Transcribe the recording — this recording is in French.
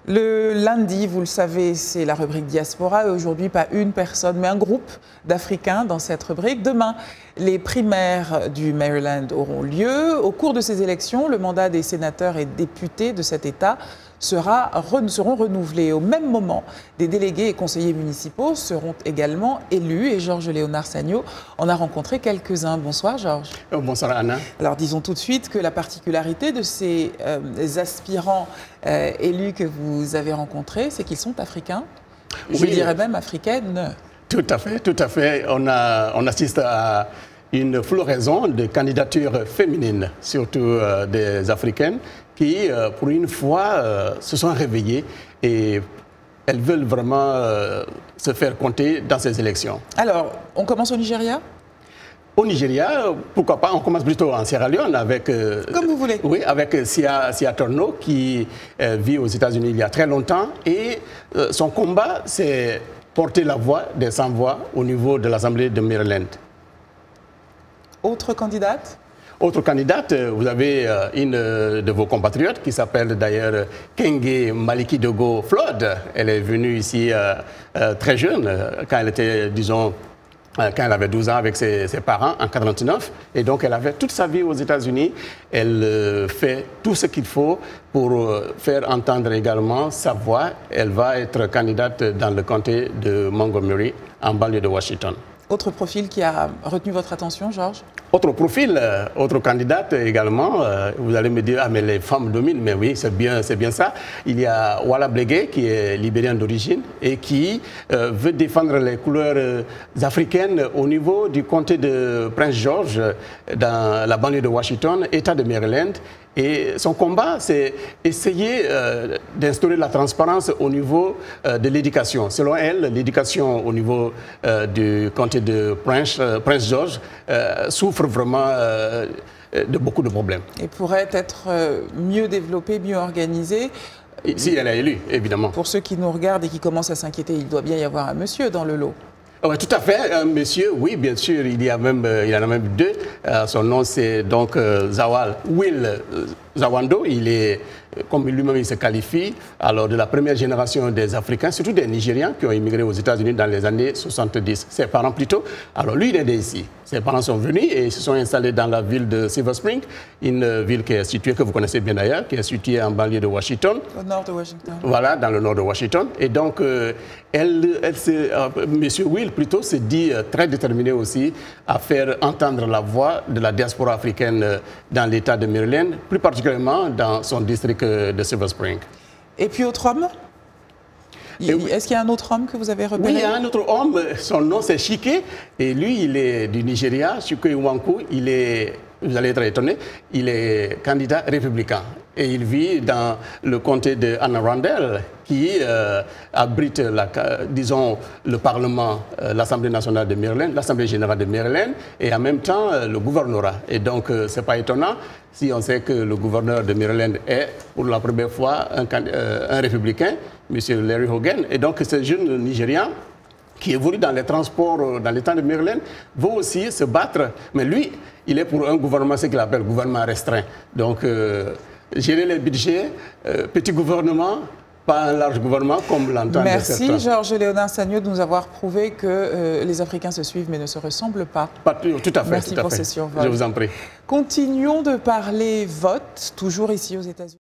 Le lundi, vous le savez, c'est la rubrique Diaspora. Et aujourd'hui, pas une personne, mais un groupe d'Africains dans cette rubrique. Demain, les primaires du Maryland auront lieu. Au cours de ces élections, le mandat des sénateurs et députés de cet État seront renouvelés. Au même moment, des délégués et conseillers municipaux seront également élus. Et Georges Léonard Sagno en a rencontré quelques-uns. Bonsoir, Georges. Bonsoir, Anna. Alors, disons tout de suite que la particularité de ces aspirants élus que vous avez rencontrés, c'est qu'ils sont africains. Je dirais même africaines. Tout à fait, tout à fait. On assiste à une floraison de candidatures féminines, surtout des Africaines, qui, pour une fois, se sont réveillées et elles veulent vraiment se faire compter dans ces élections. Alors, on commence au Nigeria ? Au Nigeria, pourquoi pas, on commence plutôt en Sierra Leone avec... Comme vous voulez. Oui, avec Sia Torno qui vit aux États-Unis il y a très longtemps et son combat, c'est porter la voix des sans-voix au niveau de l'Assemblée de Maryland. Autre candidate ? Autre candidate, vous avez une de vos compatriotes qui s'appelle d'ailleurs Kenge Maliki Dogo Flood. Elle est venue ici très jeune, quand elle était, disons, quand elle avait 12 ans avec ses parents en 1989. Et donc, elle avait toute sa vie aux États-Unis. Elle fait tout ce qu'il faut pour faire entendre également sa voix. Elle va être candidate dans le comté de Montgomery, en banlieue de Washington. Autre profil qui a retenu votre attention, Georges ? Autre profil, autre candidate également, vous allez me dire, ah mais les femmes dominent, mais oui, c'est bien ça. Il y a Walla Blegué qui est libérien d'origine et qui veut défendre les couleurs africaines au niveau du comté de Prince George, dans la banlieue de Washington, État de Maryland. Et son combat, c'est essayer d'instaurer la transparence au niveau de l'éducation. Selon elle, l'éducation au niveau du comté de Prince George souffre vraiment de beaucoup de problèmes. Et pourrait être mieux développée, mieux organisée. Si elle est élue, évidemment. Pour ceux qui nous regardent et qui commencent à s'inquiéter, il doit bien y avoir un monsieur dans le lot. Oui, tout à fait. Un monsieur, oui, bien sûr, il y en a même deux. Son nom, c'est donc Zawal Will Zawando. Il est, comme lui-même il se qualifie, alors de la première génération des Africains, surtout des Nigérians qui ont immigré aux États-Unis dans les années 70. Ses parents plutôt. Alors lui, il est né ici. Ses parents sont venus et ils se sont installés dans la ville de Silver Spring, une ville qui est située, que vous connaissez bien d'ailleurs, qui est située en banlieue de Washington. Au nord de Washington. Voilà, dans le nord de Washington. Et donc, Monsieur Will, plutôt, se dit très déterminé aussi à faire entendre la voix de la diaspora africaine dans l'État de Maryland, plus particulièrement dans son district de Silver Spring. Et puis autre homme ? Est-ce qu'il y a un autre homme que vous avez repéré? Oui, il y a un autre homme, son nom c'est Chike, et lui il est du Nigeria, Chike Nwanku, il est, vous allez être étonné, il est candidat républicain. Et il vit dans le comté de Anne Arundel, qui abrite, disons, le Parlement, l'Assemblée nationale de Maryland, l'Assemblée générale de Maryland, et en même temps le gouvernorat. Et donc, ce n'est pas étonnant si on sait que le gouverneur de Maryland est, pour la première fois, un républicain, M. Larry Hogan. Et donc, ce jeune Nigérian, qui évolue dans les transports dans l'État de Maryland, veut aussi se battre. Mais lui, il est pour un gouvernement, ce qu'il appelle gouvernement restreint. Donc, gérer les budgets, petit gouvernement, pas un large gouvernement comme l'entendent certains. Merci Georges Léonard Sagno de nous avoir prouvé que les Africains se suivent mais ne se ressemblent pas. Tout à fait. Merci tout à pour fait. ce survol. Je vous en prie. Continuons de parler vote, toujours ici aux États-Unis.